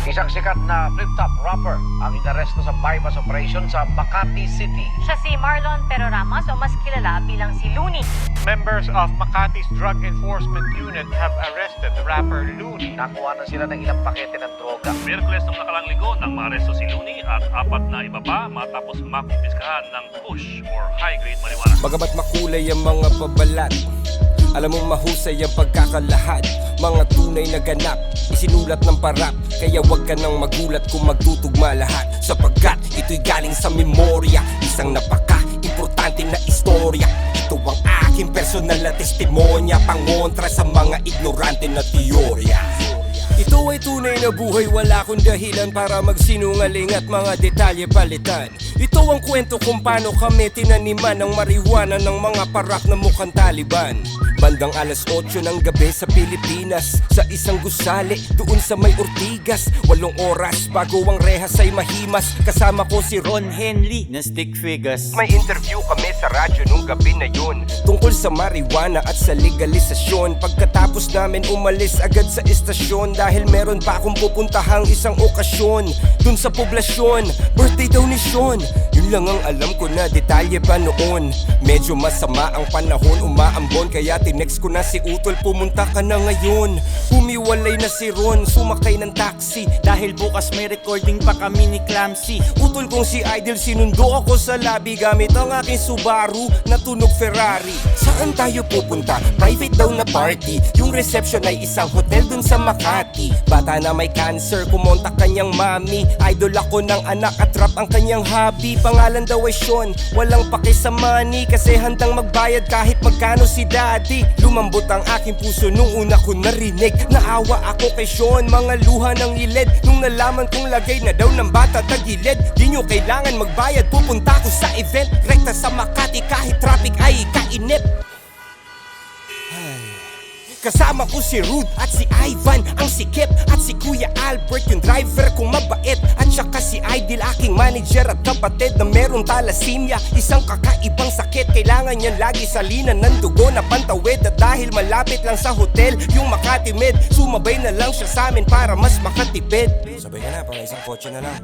Isang sikat na flip-top rapper ang inaresto sa bypass operation sa Makati City. Siya si Marlon Peroramas o mas kilala bilang si Looney. Members of Makati's Drug Enforcement Unit have arrested the rapper Looney. Nakuha na sila ng ilang pakete ng droga. Miyerkules ng nakalang linggo nang maaresto si Looney at apat na iba pa matapos makumpiskahan ng kush or high-grade marijuana. Bagamat makulay ang mga pabalat, alam mong mahusay ang pagkakalahad. Mga tunay na ganap, isinulat ng parap. Kaya wag ka nang magulat kung magtutugma lahat, sapagkat ito'y galing sa memorya. Isang napaka-importante na istorya. Ito ang aking personal na testimonya, pangontra sa mga ignorante na teorya. Ito ay tunay na buhay, wala akong dahilan para magsinungaling at mga detalye palitan. Ito ang kwento kung paano kami tinaniman ng marijuana ng mga parak na mukhang Taliban. Bandang alas 8 ng gabi sa Pilipinas, sa isang gusali doon sa may Ortigas. 8 oras bago ang rehas ay mahimas. Kasama ko si Ron Henley na stick figures. May interview kami sa radyo nung gabi na yun, tungkol sa marijuana at sa legalisasyon. Pagkatapos namin umalis agad sa istasyon, dahil meron pa akong pupuntahang isang okasyon dun sa poblasyon. Birthday daw ni Sean, yun lang ang alam ko na detalye pa noon. Medyo masama ang panahon, umaambon, kaya tinext ko na si Utol, pumunta ka na ngayon. Humiwalay na si Ron, sumakay ng taxi, Dahil bukas may recording pa kami ni Clamsy. Utol kong si Idol, sinundo ako sa lobby gamit ang aking Subaru na tunog Ferrari. Saan tayo pupunta? Private daw na party. Yung reception ay isang hotel dun sa Makati. Bata na may cancer, kumontak kanyang mami. Idol ako ng anak at rap ang kanyang hobby. Pangalan daw ay Sean, walang paki sa money, kasi handang magbayad kahit magkano si daddy. Lumambot ang aking puso nung una ko narinig. Naawa ako kay Sean, mga luha ng ilid, nung nalaman kong lagay na daw ng bata tagilid. Di nyo kailangan magbayad, pupunta ko sa event. Rekta sa Makati kahit traffic ay kainip. Kasama ko si Rude at si Ivan, ang sikip, at si Kuya Albert, yung driver kong mabait, at saka si Idol, aking manager at kapatid na merong thalassemia, isang kakaibang sakit. Kailangan niyan lagi salinan ng dugo na pantawid, at dahil malapit lang sa hotel yung Makati Med, sumabay na lang siya sa amin para mas makatipid. Sabay ka na, pang isang kotse na lang.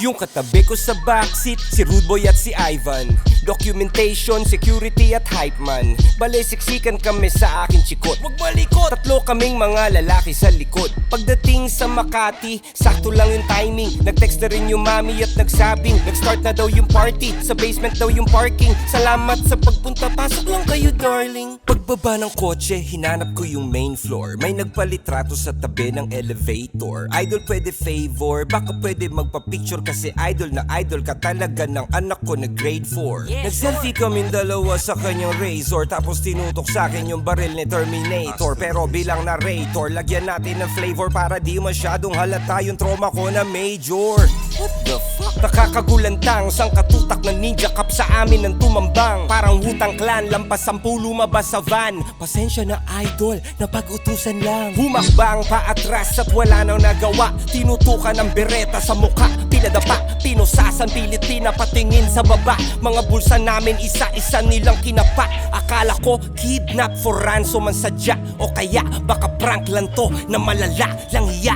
Yung katabi ko sa backseat, si Rude Boy at si Ivan. Documentation, security at hype man. Balay siksikan kami sa aking chikot. Wag malikot! Tatlo kaming mga lalaki sa likod. Pagdating sa Makati, sakto lang yung timing. Nag-text na rin yung mami at nagsabing nag-start na daw yung party, sa basement daw yung parking. Salamat sa pagpunta, pasok lang kayo darling. Pagbaba ng kotse, hinanap ko yung main floor. May nagpalitrato sa tabi ng elevator. Idol, pwede favor, baka pwede magpa-picture, kasi idol na idol ka talaga ng anak ko na grade 4. Nag-selfie kaming dalawa sa kanyang Razor, tapos tinutok sa akin yung baril ni Terminator. Pero bilang narrator, lagyan natin ng flavor para di masyadong halata yung trauma ko na major. What the fuck? Nakakagulantang, sang katutak na ninja cop sa amin ng tumambang. Parang Wu-Tang Clan, lampas 10 lumabas sa van. Pasensya na idol, napag-utusan lang. Humakbang paatras at wala nang nagawa. Tinutukan ng bereta sa mukha, pinadapa, pinusasan, pilit pinapatingin sa baba. Mga bulsa namin isa-isa nilang kinapa. Akala ko kidnap for ransom ang sadya, o kaya baka prank lang to na malala lang iya.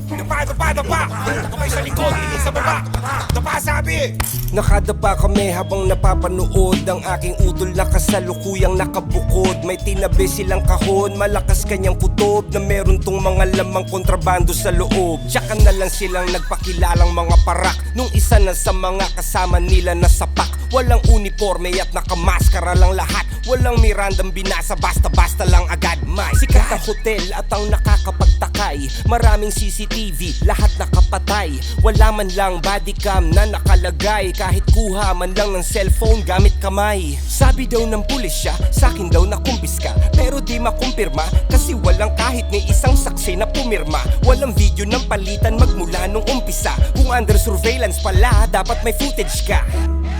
Dapa! Kamay sa likod, hindi sa baba. Dapa, sabi! Nakadapa kami habang napapanood ang aking utol na kasalukuyang nakabukod. May tinabi silang kahon, malakas kanyang kutob, na meron tong mga lamang kontrabando sa loob. Tsaka na lang silang nagpakilalang mga parak, nung isa na sa mga kasama nila na sapak. Walang uniforme at nakamaskara lang lahat. Walang Mirandang binasa, basta-basta lang agad. May sikat na hotel at ang nakakapagtakay. Maraming CCTV, lahat nakapatay. Wala man lang bodycam na nakalagay, kahit kuha man lang ng cellphone gamit kamay. Sabi daw ng pulisya, sakin daw nakumpiska, pero di makumpirma, kasi walang kahit ni isang saksi na pumirma. Walang video ng palitan magmula nung umpisa. Kung under surveillance pala, dapat may footage ka,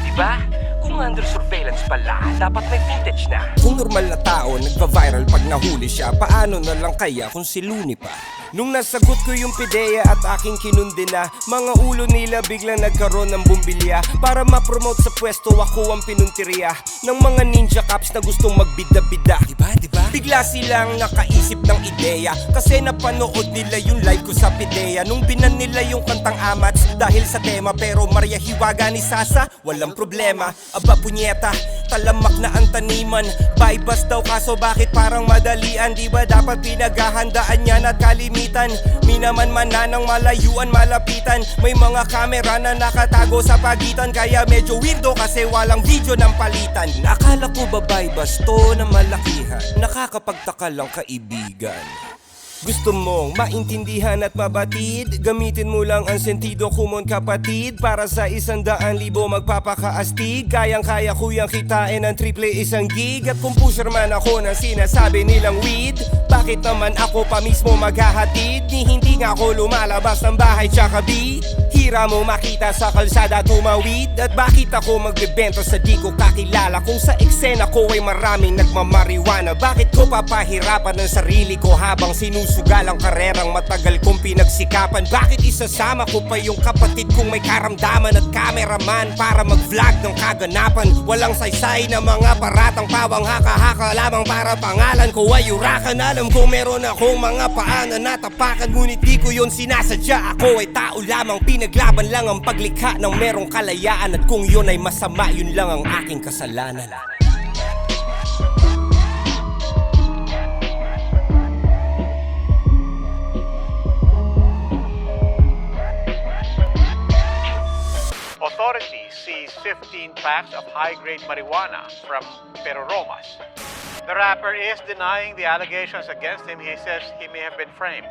diba? Kung under surveillance pala, dapat may footage na. Kung normal na tao, nagpa-viral pag nahuli siya, paano na lang kaya kung si Looney pa? Nung nasagot ko yung pideya at aking kinundina, mga ulo nila biglang nagkaroon ng bumbilya. Para ma-promote sa pwesto, ako ang pinuntirya ng mga ninja cops na gustong magbida-bida. Diba? Bigla silang nakaisip ng ideya kasi napanood nila yung live ko sa Pidea. Nung binan nila yung kantang Amats dahil sa tema, pero Maria Hiwaga ni Sasa, walang problema. Aba punyeta, talamak na ang taniman. Bypass daw kaso bakit parang madalian? Di ba dapat pinaghahandaan yan at kalimitan? Minaman-mana ng malayuan malapitan. May mga kamera na nakatago sa pagitan, kaya medyo weirdo kasi walang video ng palitan. Akala ko ba bypass to na malakihan? Nakakapagtaka lang kaibigan. Gusto mong maintindihan at mabatid? Gamitin mo lang ang sentido kumon kapatid. Para sa 100,000 magpapakaastig, kayang-kaya ko yung kitain ng 1 gig. At kung pusher man ako ng sinasabi nilang weed, bakit naman ako pa mismo maghahatid? Hindi nga ako lumalabas ng bahay tsaka bi. Hira mo makita sa kalsada tumawid. At bakit ako magbebenta sa di ko kakilala? Kung sa eksena ko ay maraming nagmamariwana, bakit ko papahirapan ang sarili ko habang sinusugal ang karerang matagal kong pinagsikapan? Bakit isasama ko pa yung kapatid kong may karamdaman at cameraman para mag-vlog ng kaganapan? Walang saysay na mga paratang pawang haka-haka lamang para pangalan ko ay urakan. Alam ko meron akong mga paanan na tapakan, ngunit di ko yun sinasadya. Ako ay tao lamang, pinaglaban lang ang paglikha ng merong kalayaan. At kung yun ay masama, yun lang ang aking kasalanan. Authorities seized 15 packs of high-grade marijuana from Peroromas. The rapper is denying the allegations against him. He says he may have been framed.